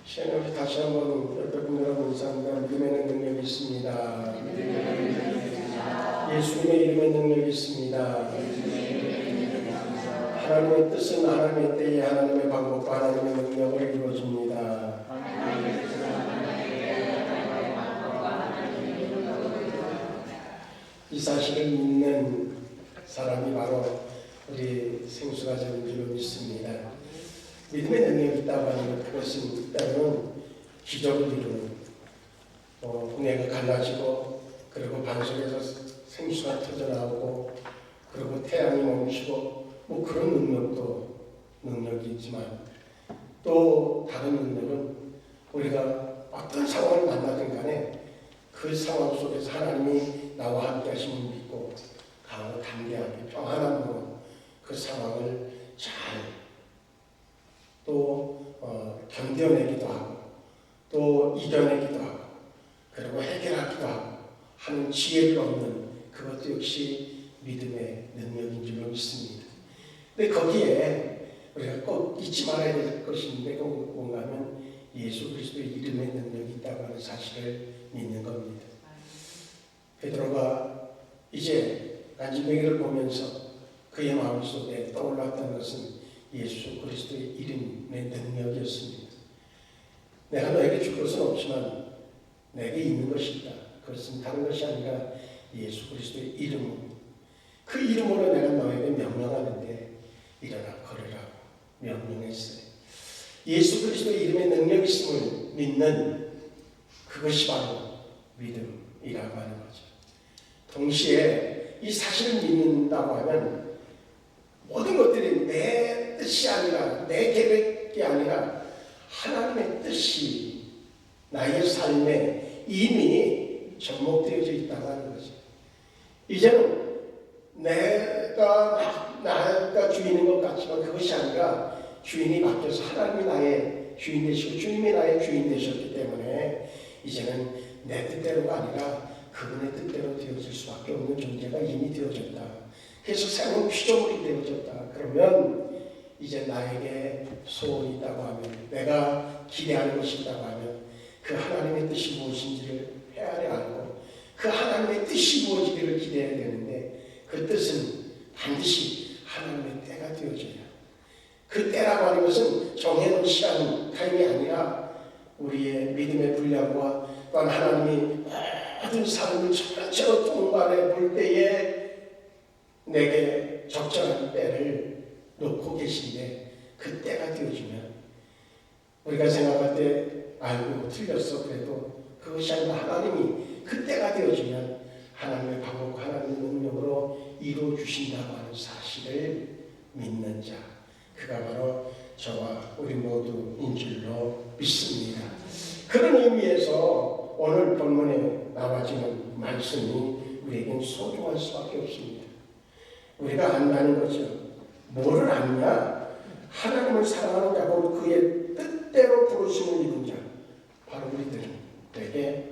시간에 다시 한번 여러분들하고 인사합니다. 믿음의 능력이 있습니다. 예수님의 이름의 능력이 있습니다. 하나님의 뜻은 하나님의 때에 하나님의 방법과 하나님의 능력을 이루어집니다. 이 사실을 믿는 사람이 바로 우리 생수가족인 줄 믿습니다. 믿음의 능력이 있다고 하는 것, 그것은 때로는 기적을 이루는 은혜가 갈라지고, 그리고 반석에서 생수가 터져나오고, 그리고 태양이 멈추고, 그런 능력도 능력이 있지만, 또 다른 능력은 우리가 어떤 상황을 만나든 간에 그 상황 속에서 하나님이 나와 함께 하심을 믿고 강하고 담대하게 평안함으로 그 상황을 잘 또 견뎌내기도 하고, 또 이겨내기도 하고, 그리고 해결하기도 하고 하는 지혜를 얻는 그것도 역시 믿음의 능력인 줄로 믿습니다. 근데 거기에 우리가 꼭 잊지 말아야 될 것이 있는데, 뭔가 하면 예수 그리스도의 이름의 능력이 있다고 하는 사실을 믿는 겁니다. 베드로가 이제 안진뱅이를 보면서 그의 마음속에 떠올랐던 것은 예수 그리스도의 이름의 능력이었습니다. 내가 너에게 줄 것은 없지만 내게 있는 것이 있다. 그것은 다른 것이 아니라 예수 그리스도의 이름으로, 그 이름으로 내가 너에게 명령하는데 일어나 걸으라고 명령했어요. 예수 그리스도의 이름의 능력이 있음을 믿는 그것이 바로 믿음이라고 하는 거죠. 동시에 이 사실을 믿는다고 하면 모든 것들이 내 뜻이 아니라, 내 계획이 아니라 하나님의 뜻이 나의 삶에 이미 접목되어져 있다고 하는 거죠. 이제는 나가 주인인 것 같지만 그것이 아니라 주인이 바뀌어서 하나님이 나의 주인 되시고 주님이 나의 주인 되셨기 때문에 이제는 내 뜻대로가 아니라 그분의 뜻대로 되어질 수밖에 없는 존재가 이미 되어졌다. 그래서 새로운 피조물이 되어졌다. 그러면 이제 나에게 소원이 있다고 하면, 내가 기대하는 것이 있다고 하면 그 하나님의 뜻이 무엇인지를 헤아려 알고 그 하나님의 뜻이 무엇이기를 기대해야 되는데, 그 뜻은 반드시 하나님의 때가 되어져야, 그 때라고 하는 것은 정해놓은 시간 타임이 아니라 우리의 믿음의 분량과 또한 하나님이 모든 삶을 전체로 통과해 볼 때에 내게 적절한 때를 놓고 계신데, 그 때가 되어지면 우리가 생각할 때 알고 틀렸어 그래도 그것이 아니라 하나님이 그 때가 되어지면 하나님의 방법과 하나님의 능력으로 이루어 주신다고 하는 사실을 믿는 자, 그가 바로 저와 우리 모두인 줄로 믿습니다. 그런 의미에서 오늘 본문에 나와지는 말씀이 우리에겐 소중할 수밖에 없습니다. 우리가 안다는 거죠. 뭐를 안냐? 하나님을 사랑하는 자고 그의 뜻대로 부르심을 입은 자, 바로 우리들에게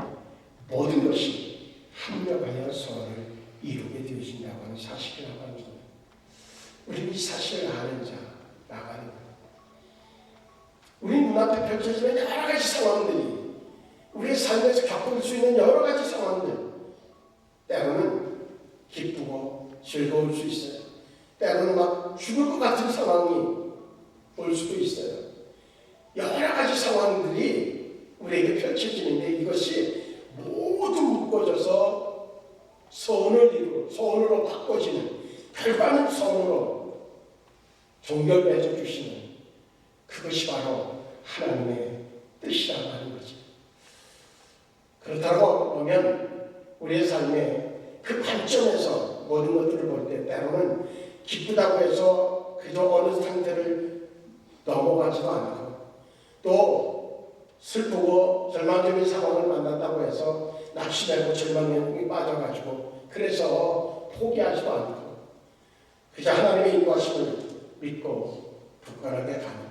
모든 것이 합력하여 서로를 이루게 되어진다고 하는 사실이라고 하는 겁니다. 우리는 이 사실을 아는 자, 나가는 것. 우리 눈앞에 펼쳐지는 여러 가지 상황들이, 우리의 삶에서 겪을 수 있는 여러 가지 상황들, 때로는 기쁘고 즐거울 수 있어요. 때로는 막 죽을 것 같은 상황이 올 수도 있어요. 여러 가지 상황들이 우리에게 펼쳐지는데, 이것이 모두 묶어져서 소원으로 바꿔지는, 결과는 소원으로 종결맺어 주시는, 그것이 바로 하나님의 뜻이라고 하는 거죠. 그렇다고 보면 우리의 삶에 그 관점에서 모든 것들을 볼 때 때로는 기쁘다고 해서 그저 어느 상태를 넘어가지도 않고, 또 슬프고 절망적인 상황을 만난다고 해서 낙심하고 절망에 빠져가지고 그래서 포기하지도 않고 그저 하나님의 인도하심을 믿고 굳건하게 가는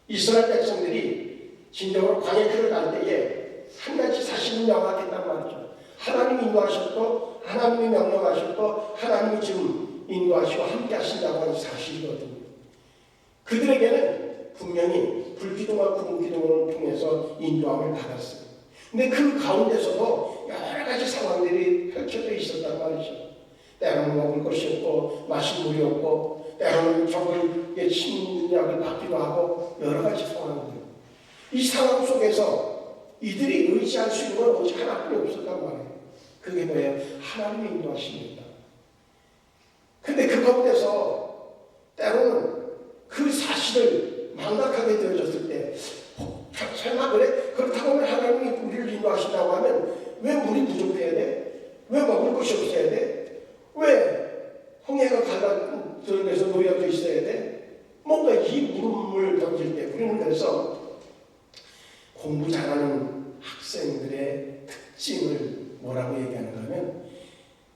이스라엘 백성들이 진정으로 광야의 길을 갈 때에 한 가지 사실은 명확했단 말이죠. 하나님이 인도하셨고 하나님이 명령하셨고 하나님이 지금 인도하시고 함께 하신다고 하는 사실이거든요. 그들에게는 분명히 기도와 구름 기도를 통해서 인도함을 받았어요. 근데 그 가운데서도 여러 가지 상황들이 펼쳐져 있었단 말이죠. 때로는 먹을 것이 없고 마실 물이 없고 때로는 적을 침략을 받기도 하고 여러 가지 상황들. 이 상황 속에서 이들이 의지할 수 있는 건 오직 하나뿐이 없었단 말이에요. 그게 뭐예요? 하나님의 인도하십니다. 근데 그 가운데서 때로는 그 사실을 망각하게 되어졌을 때 설마 그래? 그렇다고 하면 하나님이 우리를 인도하신다고 하면 왜 물이 부족해야 돼? 왜 먹을 것이 없어야 돼? 왜 홍해가 갈라들어서 놓여져 있어야 돼? 뭔가 이 물음을 던질 때 우리는 그래서 공부 잘하는 학생들의 특징을 뭐라고 얘기하는가 하면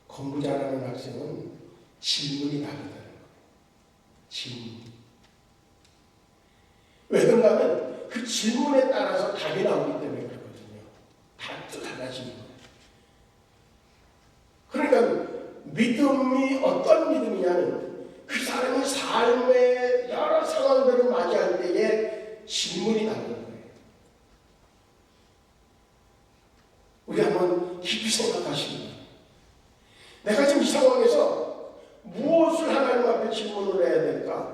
공부 잘하는 학생은 질문이 다르다는 거예요. 질문. 왜 그런가 하면 그 질문에 따라서 답이 나오기 때문에 그렇거든요. 답도 달라지는 거예요. 그러니까 믿음이 어떤 믿음이냐는 그 사람이 삶의 여러 상황들을 맞이할 때에 질문이 나오는 거예요. 우리 한번 깊이 생각하시면 내가 지금 이 상황에서 무엇을 하나님 앞에 질문을 해야 될까?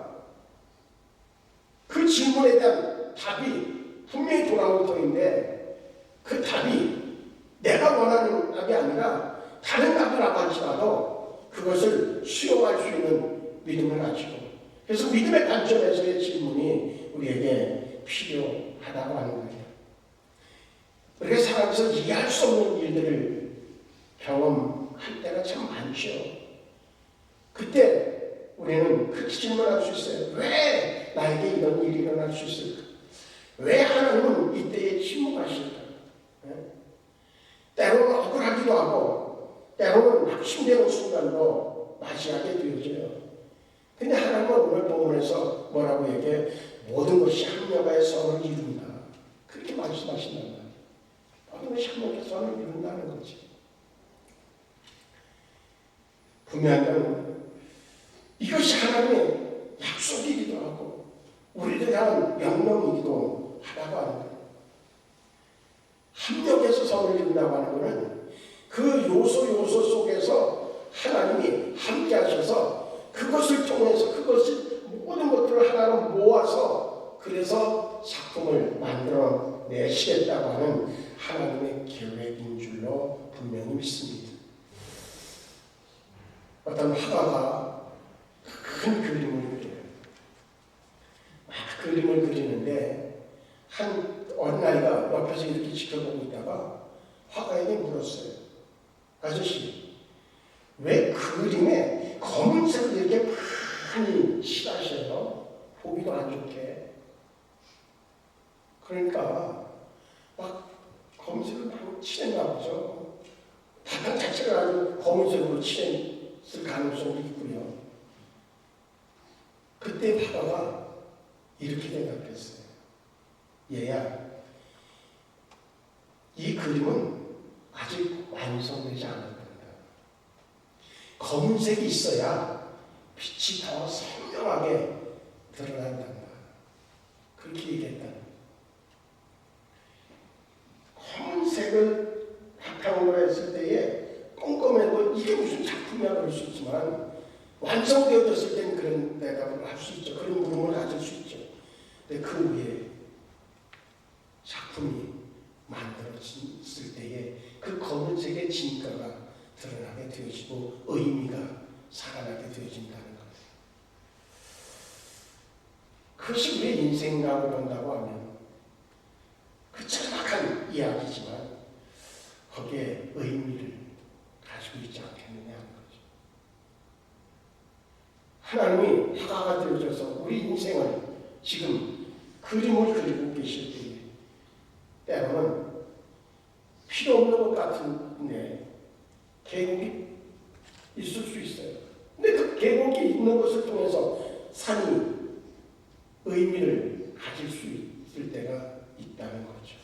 그 질문에 대한 답이 분명히 돌아올 터인데 그 답이 내가 원하는 답이 아니라 다른 답이라고 할지라도 그것을 수용할 수 있는 믿음을 가지고 그래서 믿음의 관점에서의 질문이 우리에게 필요하다고 하는 거예요. 우리가 살아가면서 이해할 수 없는 일들을 경험할 때가 참 많죠. 그때 우리는 그렇게 질문할 수 있어요. 왜 나에게 이런 일이 일어날 수 있을까? 왜 하나님은 이때에 침묵하실까? 때로는 억울하기도 하고 때로는 낙심되는 순간도 맞이하게 되어져요. 근데 하나님은 오늘 본문에서 뭐라고 얘기해? 모든 것이 합력하여 선을 이룬다. 그렇게 말씀하신단 말이에요. 모든 것이 합력하여 선을 이룬다는 거지. 분명한 건 이것이 하나님의 약속이기도 하고 우리를 향한 명령이기도 하다고 하는 거예요. 합력해서 선을 이룬다고 하는 것은 그 요소 속에서 하나님이 함께 하셔서 그것을 통해서 그것을 모든 것들을 하나로 모아서 그래서 작품을 만들어 내시겠다고 하는 하나님의 계획인 줄로 분명히 믿습니다. 어떤 화가가 큰 그림을 그려요. 막 그림을 그리는데 한 어린아이가 옆에서 이렇게 지켜보고 있다가 화가에게 물었어요. 아저씨, 왜 그림에 검은색을 이렇게 많이 칠하셔요? 보기도 안 좋게. 그러니까 막 검은색을 많이 칠했나 보죠. 바탕 자체를 아주 검은색으로 칠했을 가능성도 있고요. 그때 화가가 이렇게 대답했어요. 얘야, 이 그림은 아직 완성되지 않았단다. 검은색이 있어야 빛이 더 선명하게 드러난단다. 그렇게 얘기했다. 검은색을 바탕으로 했을 때에 꼼꼼하고 이게 무슨 작품이야 그럴 수 있지만 완성되어졌을 때는 그런 대답을 할 수 있죠. 그런 물음을 가질 수 있죠. 근데 그 위에 작품이 만들어졌을 때에 그 검은색의 진가가 드러나게 되어지고 의미가 살아나게 되어진다는 것. 그것이 우리의 인생이라고 본다고 하면 그 짤막한 이야기지만 거기에 의미를 가지고 있지 않겠느냐 하는 거죠. 하나님이 화가가 되어져서 우리 인생을 지금 그림을 그리고 계실 때에 때로는 필요 없는 것 같은데 계곡이 있을 수 있어요. 근데 그 계곡이 있는 것을 통해서 산이 의미를 가질 수 있을 때가 있다는 거죠.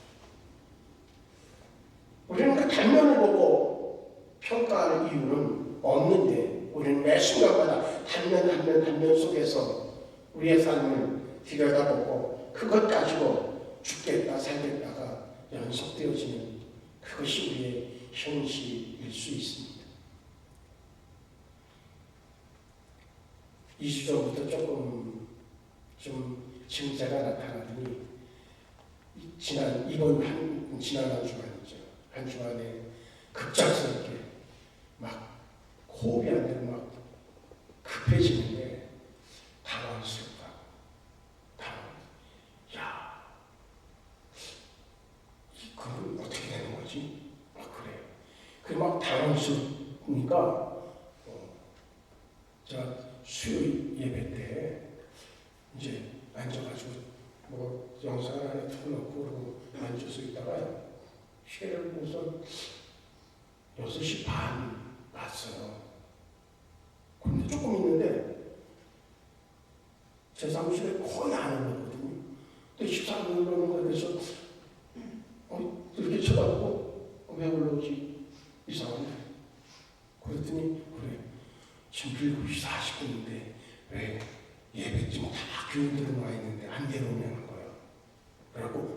우리는 그 단면을 보고 평가하는 이유는 없는데 우리는 매 순간마다 단면 속에서 우리의 삶을 들여다보고 그것 가지고 죽겠다 살겠다가 연속되어지는 그것이 우리의 현실일 수 있습니다. 2주 전부터 조금 좀 증세가 나타나더니 지난 한 주간이죠. 한 주간에 급작스럽게 막 호흡이 안 되고 막 급해지는데 당황스럽다. 야, 그건 어떻게 되는 거지? 그래. 그래 막 당황스러우니까 제가 수요일 예배 때 이제 앉아가지고 뭐 영상 안에 틀어놓고 그러고 앉아서 있다가 시계를 보고서 6시 반 봤어요. 근데 조금 있는데 제 사무실에 거의 안 올라오거든요. 근데 14분 올라오는 거에 대해서 이렇게 쳐다보고 왜 올라오지? 이상한데. 그랬더니 그래 지금 7시 40분인데 왜 예배쯤 다 교인들은 와 있는데 안 내려오냐는 거예요. 그래갖고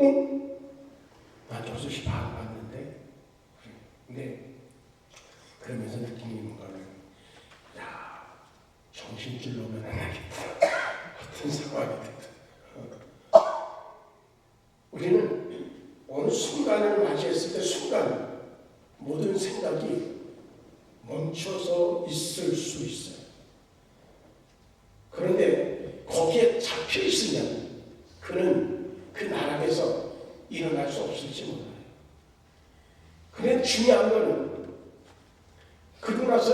난 6시 반 봤는데 그래. 근데 그러면서 느낀 게 뭔가는 야 정신줄 놓으면 안 하겠다. 같은 상황이 됐다. 우리는 어느 순간을 맞이했을 때 순간 모든 생각이 멈춰서 있을 수 있어요. 그런데 거기에 잡혀 있으면 그는 그 나락에서 일어날 수 없을지 몰라요. 그런데 중요한 거는 그러고 나서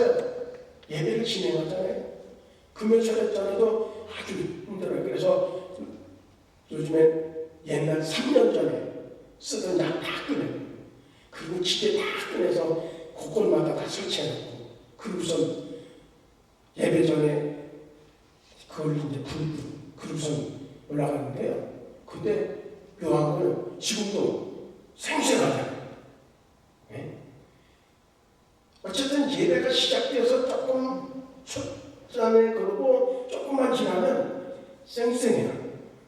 예배를 진행하잖아요. 금요철에도 아주 힘들어요. 그래서 요즘에 옛날 3년 전에 쓰던 약 다 꺼내요. 그리고 기계 다 꺼내서 곳곳마다 다 설치해놓고 그리고선 예배 전에 그걸 이제 그리고선 올라가는데요. 근데 묘한 거는 지금도 생생하잖아요. 네? 어쨌든 예배가 시작되어서 조금 첫잔을 그러고 조금만 지나면 생생해요.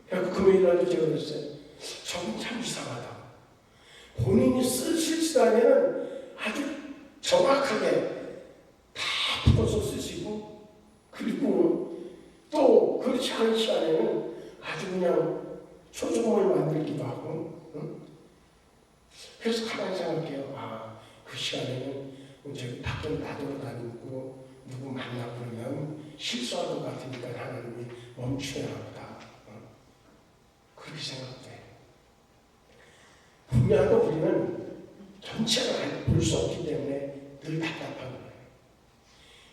그래서 금요일날도 제가 그랬어요. 저는 참 이상하다. 본인이 쓰실 시간에는 아주 정확하게 다 풀어서 쓰시고 그리고 또 그렇지 않은 시간에는 아주 그냥 초조함을 만들기도 하고 그래서 가만히 생각해요. 그 시간에는 저기 밖에 나돌아다니고 누구 만나고 그러면 실수할 것 같으니까 하나님이 멈추어야 보다. 그렇게 생각돼. 분명한 건 우리는 전체를 볼 수 없기 때문에 늘 답답한 거예요.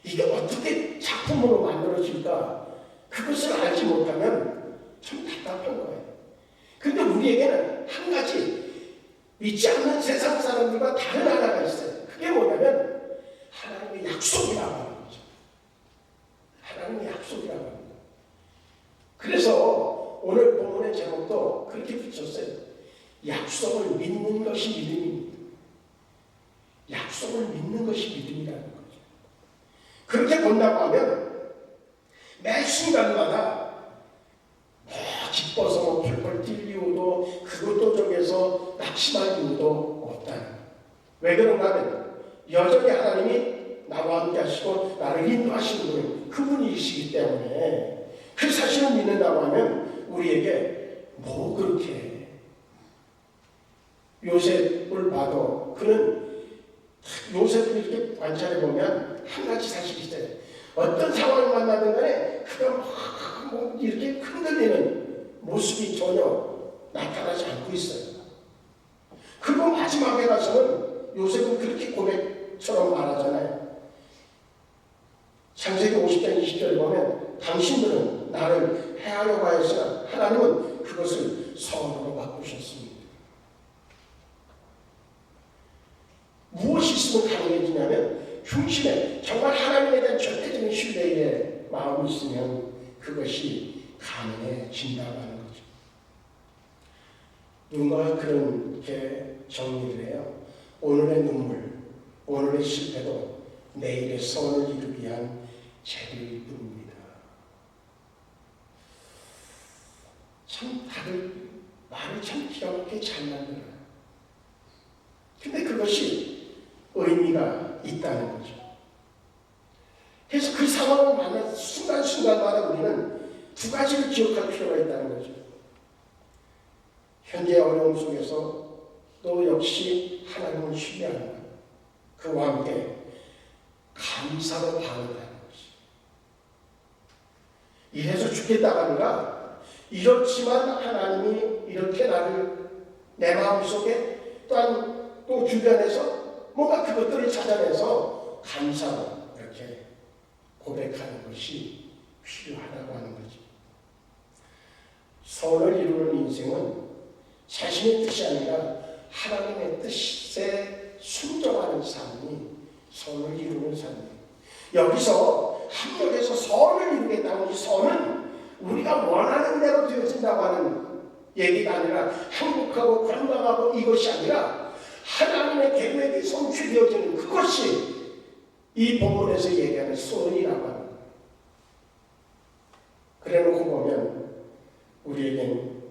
이게 어떻게 작품으로 만들어질까? 그것을 알지 못하면 참 답답한 거예요. 근데 우리에게는 한 가지 믿지 않는 세상 사람들과 다른 하나가 있어요. 그게 뭐냐면 하나님의 약속이라고 하는 거죠. 하나님의 약속이라고 합니다. 그래서 오늘 본문의 제목도 그렇게 붙였어요. 약속을 믿는 것이 믿음입니다. 약속을 믿는 것이 믿음이라는 거죠. 그렇게 본다고 하면 매 순간마다 기뻐서 펄펄 뛸 이유도 그것도 저기서 낙심할 이유도 없다는 거예요. 왜 그런가 하면 여전히 하나님이 나와 함께 하시고 나를 인도하시는 분은 그분이시기 때문에 그 사실을 믿는다고 하면 우리에게 뭐 그렇게 요셉을 봐도 그는 요셉을 이렇게 관찰해 보면 한 가지 사실이 있어요. 어떤 상황을 만나든 간에 그가 막 이렇게 흔들리는 모습이 전혀 나타나지 않고 있어요. 그리고 마지막에 가서는 요셉은 그렇게 고백처럼 말하잖아요. 창세기 50장 20절에 보면 당신들은 나를 해하려고 하였으나 하나님은 그것을 선으로 바꾸셨습니다. 무엇이 있으면 가능해지냐면 중심에 정말 하나님에 대한 절대적인 신뢰의 마음이 있으면 그것이 가능해진다고 하는 거죠. 누군가 그렇게 정리를 해요. 오늘의 눈물, 오늘의 실패도 내일의 선을 이루기 위한 재료일 뿐입니다. 참 다들 말을 참 기가 막히게 잘 만들어요. 근데 그것이 의미가 있다는 거죠. 그래서 그 상황을 만난 순간순간마다 우리는 두 가지를 기억할 필요가 있다는 거죠. 현재 어려움 속에서 또 역시 하나님을 신뢰하는 것, 그와 함께 감사로 반응하는 것이. 이래서 죽겠다가 아니라 이렇지만 하나님이 이렇게 나를 내 마음속에 또한 또 주변에서 뭔가 그것들을 찾아내서 감사로 이렇게 고백하는 것이 필요하다고 하는 거지. 선을 이루는 인생은 자신의 뜻이 아니라 하나님의 뜻에 순종하는 삶이 선을 이루는 삶이에요. 여기서 합력해서 선을 이루겠다는 이 선은 우리가 원하는 대로 되어진다고 하는 얘기가 아니라 행복하고 건강하고 이것이 아니라 하나님의 계획이 성취되어지는 그것이 이 본문에서 얘기하는 선이라고 하는 거예요. 그래놓고 보면 우리에겐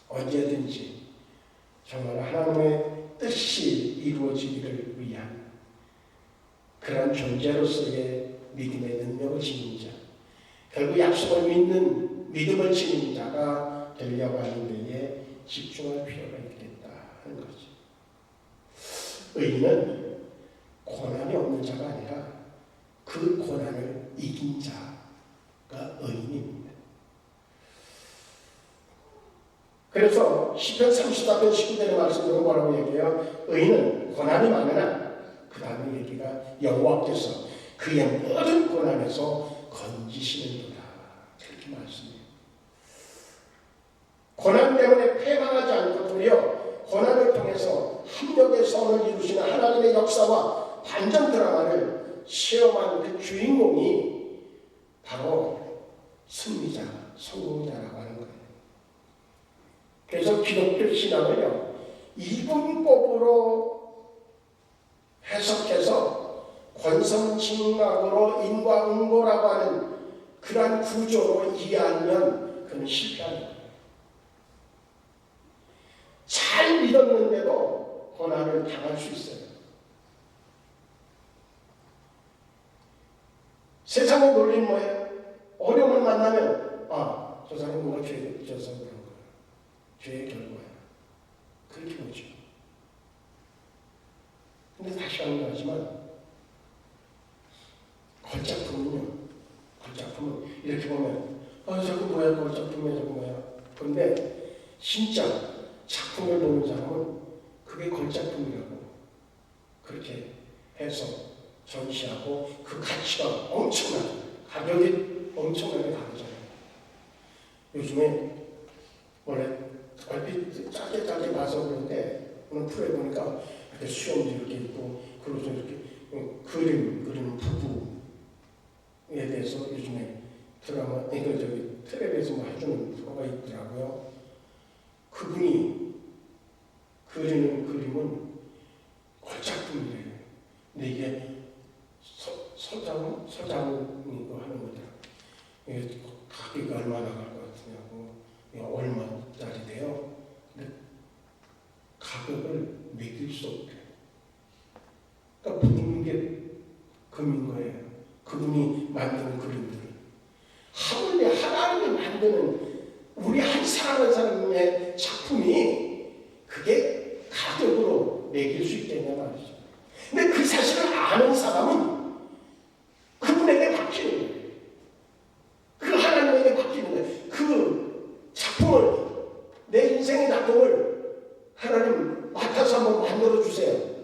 언제든지 정말 하나님의 뜻이 이루어지기를 위한 그런 존재로서의 믿음의 능력을 지닌 자, 결국 약속을 믿는 믿음을 지닌 자가 되려고 하는 데에 집중할 필요가 있겠다 하는 거죠. 의인은 고난이 없는 자가 아니라 그 고난을 이긴 자가 의인입니다. 그래서 시편 34편 19절의 말씀으로 뭐라고 얘기해요? 의인은 고난이 많으나 그 다음에 얘기가 여호와께서 그의 모든 고난에서 건지시는도다. 그렇게 말씀해요. 고난 때문에 패망하지 않고 도리어 고난을 통해서 합력의 선을 이루시는 하나님의 역사와 반전 드라마를 체험한 그 주인공이 바로 승리자, 성공자라고 하는 거예요. 그래서 기독교 신앙을요, 이분법으로 해석해서 권선징악으로 인과응보라고 하는 그러한 구조로 이해하면 그는 실패하는 거예요. 잘 믿었는데도 고난을 당할 수 있어요. 세상의 논리는 뭐예요? 어려움을 만나면 저 사람이 뭔가 죄를 져서 그런 거예요. 죄의 결과야. 그렇게 보죠. 근데 다시 강조하지만 걸작품은 이렇게 보면 저거 뭐야, 걸작품이야, 저거 뭐야. 그런데 진짜 작품을 보는 사람은 그게 걸작품이라고 그렇게 해서 전시하고 그 가치가 엄청나요. 가격이 엄청나게 다르잖아요. 요즘에 원래 얼핏 짧게 봐서 그런데 오늘 프로에 보니까 이렇게 수염도 이렇게 있고 그리고 이렇게 그리는 부부에 대해서 요즘에 드라마, 텔레비에서 뭐 해주는 프로가 있더라고요. 그분이 그리는 그림은 걸작품이래요. 근데 이게 서장이고 하는 거다. 이게 가격이 얼마나 갈 것 같으냐고, 얼마짜리 돼요? 근데 가격을 매길 수 없대요. 그러니까 부는 게 금인 거예요. 그분이 만드는 그림들을. 하물며 하나님이 만드는 우리 한 사람 한 사람의 작품이 그게 가격으로 매길 수 있겠냐 말이죠. 근데 그 사실을 아는 사람은 그분에게 맡기는 거예요. 그 하나님에게 맡기는 거예요. 그 작품을, 내 인생의 작품을 하나님 맡아서 한번 만들어주세요.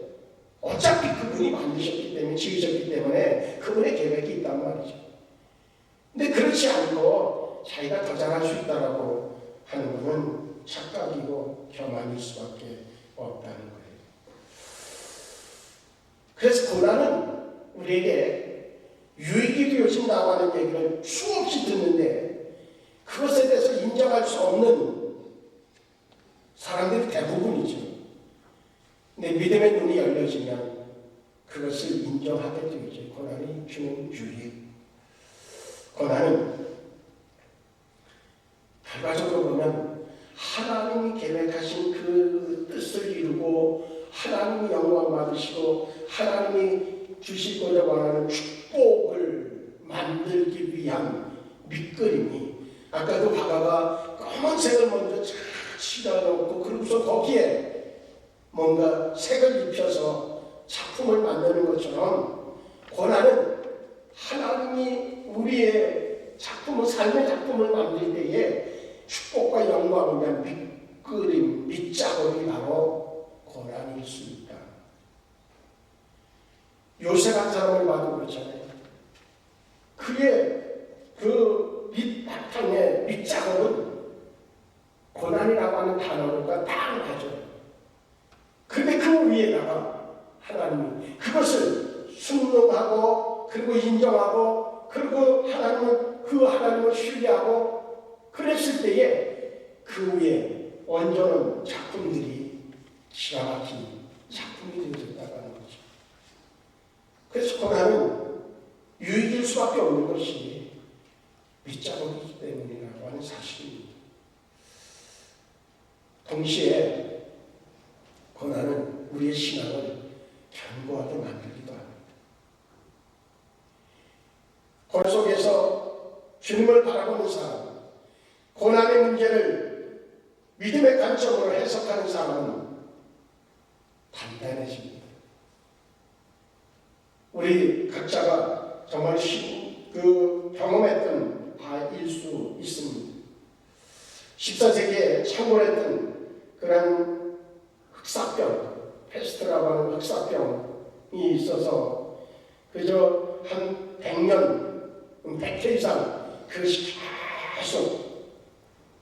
어차피 그분이 만드셨기 때문에, 지으셨기 때문에 그분의 계획이 있단 말이죠. 근데 그렇지 않고 자기가 더 잘할 수 있다라고 하는 것은 착각이고 교만일 수밖에 없다는 거예요. 그래서 고난은 우리에게 유익이 되어진다고 하는 얘기를 수없이 듣는데 그것에 대해서 인정할 수 없는 사람들이 대부분이죠. 근데 믿음의 눈이 열려지면 그것을 인정하게 되죠. 고난이 주는 유익. 고난은 결과적으로 보면 하나님이 계획하신 그 뜻을 이루고 하나님이 영광 받으시고 하나님이 주시고자 원하는 축복을 만들기 위한 밑그림이, 아까도 화가가 검은색을 먼저 잘 칠해놓고 그러고서 거기에 뭔가 색을 입혀서 작품을 만드는 것처럼 고난은 하나님이 우리의 작품을, 삶의 작품을 만들 때에 축복과 영광을 위한 밑그림, 밑작업이 바로 고난일 수 있다. 요셉 한 사람을 봐도 그렇잖아요. 그의 그 밑바탕의 밑작업은 고난이라고 하는 단어가 딱 맞아요. 근데 그 위에다가 하나님이 그것을 순종하고 그리고 인정하고 그리고 하나님을 신뢰하고 그랬을 때에 그 위에 얹어놓은 작품들이 기가 막힌 작품이 되어졌다고 하는 거죠. 그래서 고난은 유익일 수밖에 없는 것이 밑작업이기 때문이라고 하는 사실입니다. 동시에 고난은 우리의 신앙을 견고하게 만들기도 합니다. 고난 속에서 주님을 바라보는 사람, 고난의 문제를 믿음의 관점으로 해석하는 사람은 단단해집니다. 우리 각자가 정말 경험했던 바일 수 있습니다. 14세기에 창궐했던 그런 흑사병, 페스트라고 하는 흑사병이 있어서 그저 한 100회 이상 그것이 계속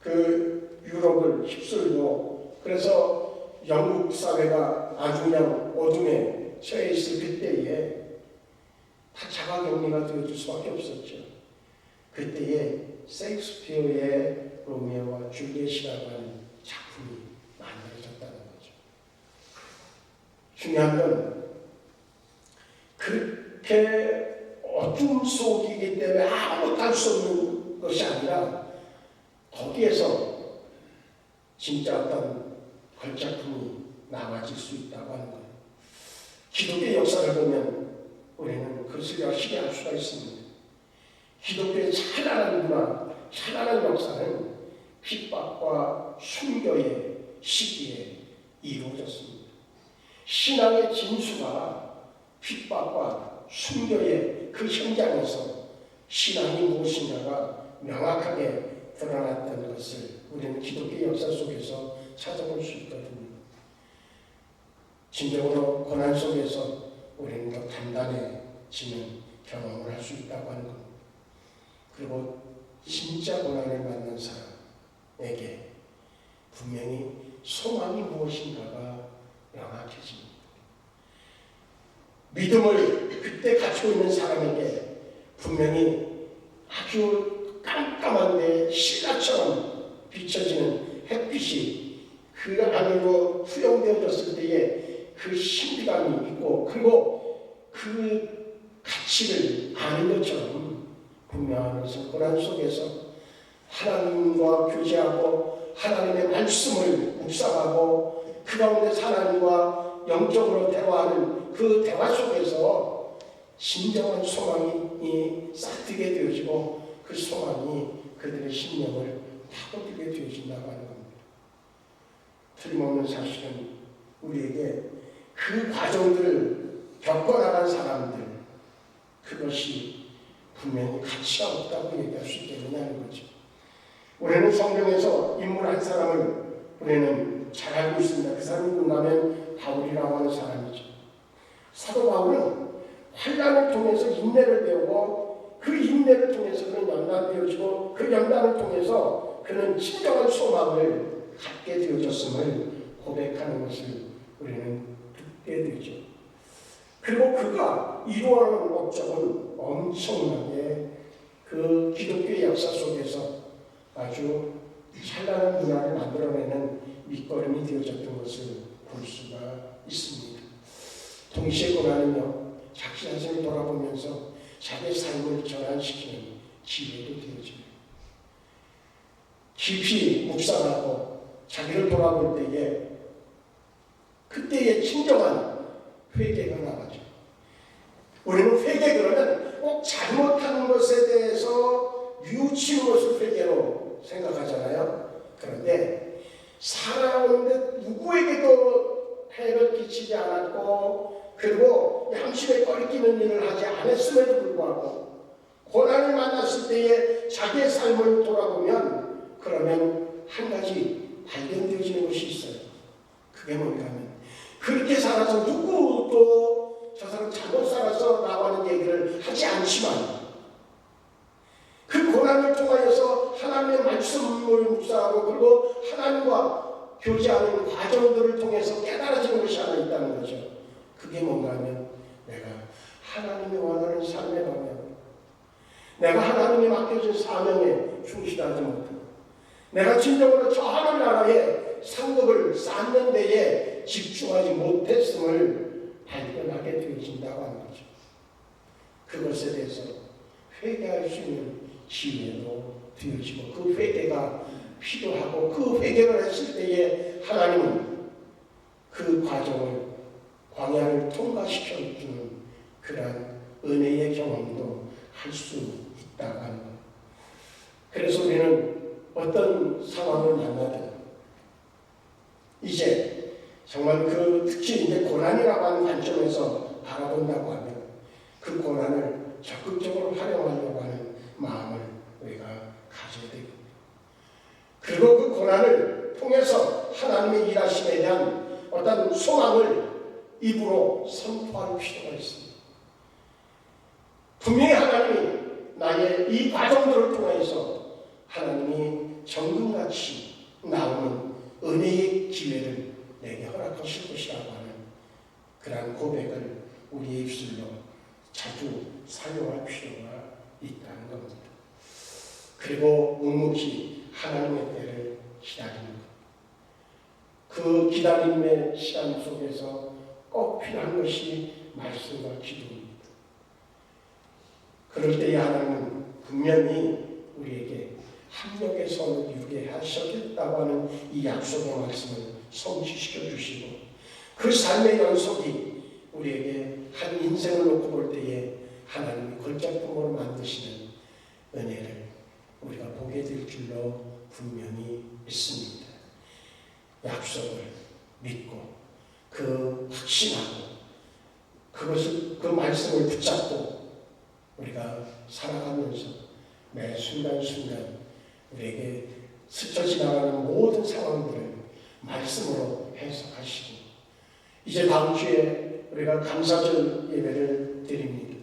그 유럽을 휩쓸고, 그래서 영국 사회가 아주 그냥 어둠에 처해 있을 그때에 다 자가격리가 되어줄 수밖에 없었죠. 그때에 셰익스피어의 로미오와 줄리엣이라고 하는 작품이 만들어졌다는 거죠. 중요한 건 그렇게 어둠 속이기 때문에 아무것도 할 수 없는 것이 아니라 거기에서 진짜 어떤 걸작품이 나와질 수 있다고 하는 거예요. 기독교의 역사를 보면 우리는 그것을 열심히 알 수가 있습니다. 기독교의 찬란한 문화, 찬란한 역사는 핍박과 순교의 시기에 이루어졌습니다. 신앙의 진수가 핍박과 순교의 그 현장에서 신앙이 무엇인가가 명확하게 드러났던 것을 우리는 기독교의 역사 속에서 찾아볼 수 있거든요. 진정으로 고난 속에서 우리는 더 단단해지는 경험을 할 수 있다고 하는 겁니다. 그리고 진짜 고난을 만난 사람에게 분명히 소망이 무엇인가가 명확해집니다. 믿음을 그때 가지고 있는 사람에게 분명히 아주 깜깜한데 신라처럼 비춰지는 햇빛이 그 안으로 투영되어졌을 때에 그 신비감이 있고, 그리고 그 가치를 아는 것처럼 분명한 것은 고난 속에서 하나님과 교제하고 하나님의 말씀을 묵상하고 그 가운데 하나님과 영적으로 대화하는 그 대화 속에서 진정한 소망이 싹트게 되어지고 그 소망이 그들의 심령을 파고들게 되어진다고 하는 겁니다. 틀림없는 사실은 우리에게 그 과정들을 겪어나간 사람들, 그것이 분명히 가치가 없다고 얘기할 수 있겠느냐는 거죠. 우리는 성경에서 인물 한 사람을 우리는 잘 알고 있습니다. 그 사람이 누구냐면 바울이라고 하는 사람이죠. 사도 바울은 환난을 통해서 인내를 배우고 그 인내를 통해서 그는 연단되어지고 그 연단을 통해서 그는 진정한 소망을 갖게 되어졌음을 고백하는 것을 우리는 듣게 되죠. 그리고 그가 이루어가는 목적은 엄청나게 그 기독교의 역사 속에서 아주 찬란한 문화를 만들어내는 밑거름이 되어졌던 것을 볼 수가 있습니다. 동시에 고난은요, 자기 자신을 돌아보면서 자기의 삶을 전환시키는 기회도 되어집니다. 깊이 묵상하고 자기를 돌아볼 때에 그때의 진정한 회개가 나가죠. 우리는 회개 그러면 꼭 잘못한 것에 대해서 뉘우치는 것을 회개로 생각하잖아요. 그런데 살아오는데 누구에게도 해를 끼치지 않았고 그리고 양심에 꺼리끼는 일을 하지 않았음에도 불구하고 고난을 만났을 때에 자기의 삶을 돌아보면 그러면 한 가지 발견되어지는 것이 있어요. 그게 뭔가 하면 그렇게 살아서 누구도 저 사람 잘못 살아서 나와는 얘기를 하지 않지만 그 고난을 통하여서 하나님의 말씀을 묵상하고 그리고 하나님과 교제하는 과정들을 통해서 깨달아지는 것이 하나 있다는 거죠. 그게 뭔가 하면 내가 하나님이 원하는 삶의 방향, 내가 하나님이 맡겨준 사명에 충실하지 못하고 내가 진정으로 저 하늘나라의 상급을 쌓는 데에 집중하지 못했음을 발견하게 되어진다고 하는 거죠. 그것에 대해서 회개할 수 있는 기회도 되어지고 그 회개가 필요하고 그 회개를 했을 때에 하나님은 그 과정을 광야를 통과시켜주는 그러한 은혜의 경험도 할 수 있다고 하는 거예요. 그래서 우리는 어떤 상황을 만나든 이제 정말 그 특히 이제 고난이라고 하는 관점에서 바라본다고 하면 그 고난을 적극적으로 활용하려고 하는 마음을 우리가 가져야 됩니다. 그리고 그 고난을 통해서 하나님의 일하심에 대한 어떤 소망을 입으로 선포할 필요가 있습니다. 분명히 하나님이 나의 이 과정들을 통해서 하나님이 정금같이 나오는 은혜의 기회를 내게 허락하실 것이라고 하는 그러한 고백을 우리의 입술로 자주 사용할 필요가 있다는 겁니다. 그리고 묵묵히 하나님의 때를 기다리는 것. 그 기다림의 시간 속에서 꼭 필요한 것이 말씀과 기도입니다. 그럴 때에 하나님은 분명히 우리에게 합력의 선을 이루게 하셨겠다고 하는 이 약속의 말씀을 성취시켜 주시고 그 삶의 연속이 우리에게 한 인생을 놓고 볼 때에 하나님이 걸작품으로 만드시는 은혜를 우리가 보게 될 줄로 분명히 믿습니다. 약속을 믿고 그 확신하고 그것을 그 말씀을 붙잡고 우리가 살아가면서 매 순간순간 우리에게 스쳐 지나가는 모든 상황들을 말씀으로 해석하시고 이제 다음 주에 우리가 감사절 예배를 드립니다.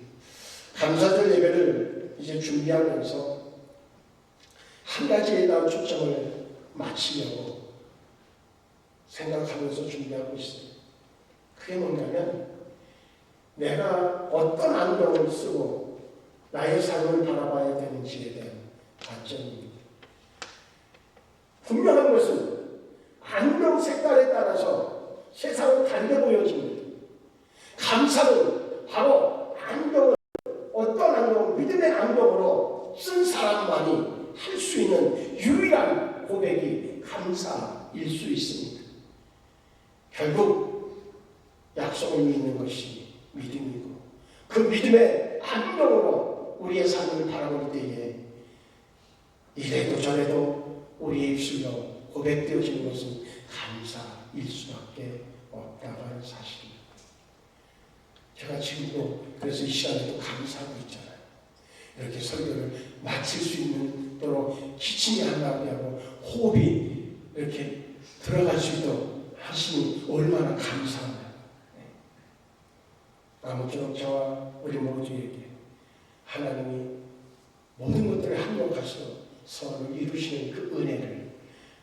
감사절 예배를 이제 준비하면서 한 가지에 대한 초점을 맞추려고 생각하면서 준비하고 있어요. 그게 뭔가면 내가 어떤 안경을 쓰고 나의 삶을 바라봐야 되는지에 대한 관점입니다. 분명한 것은 안경 색깔에 따라서 세상은 다르게 보여집니다. 감사는 바로 안경을 어떤 안경을 믿음의 안경으로 쓴 사람만이 할 수 있는 유일한 고백이 감사일 수 있습니다. 결국 약속을 믿는 것이 믿음이고 그 믿음의 안경으로 우리의 삶을 바라볼 때에 이래도 저래도 우리의 입술로 고백되어지는 것은 감사일 수밖에 없다고 하는 사실입니다. 제가 지금도 그래서 이 시간에도 감사하고 있잖아요. 이렇게 설교를 마칠 수 있는 또록 기침이 안 나게 하고 호흡이 이렇게 들어갈 수 있도록 하시니 얼마나 감사합니다. 아무쪼록 저와 우리 모두에게 하나님이 모든 것들을 합력하셔 서로 이루시는 그 은혜를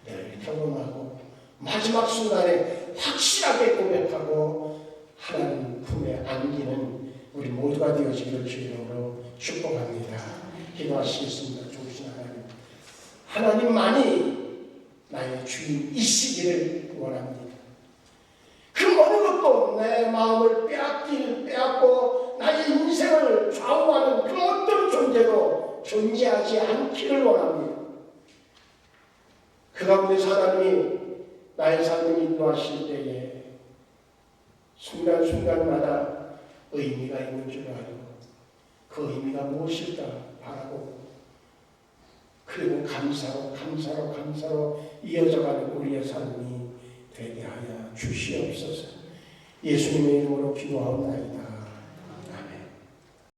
늘 경험하고 마지막 순간에 확실하게 고백하고 하나님 품에 안기는 우리 모두가 되어지기를 주의 이름으로 축복합니다. 기도하시겠습니다. 좋으신 하나님, 하나님만이 나의 주인이시기를 원합니다. 그 어느 것도 내 마음을 빼앗고 나의 인생을 좌우하는 그 어떤 존재도 존재하지 않기를 원합니다. 그 가운데서 하나님이 나의 삶을 인도하실 때에 순간순간마다 의미가 있는 줄 알고 그 의미가 무엇일까 바라보고 그리고 감사로 이어져가는 우리의 삶이 되게 하여 주시옵소서. 예수님의 이름으로 기도하옵나이다.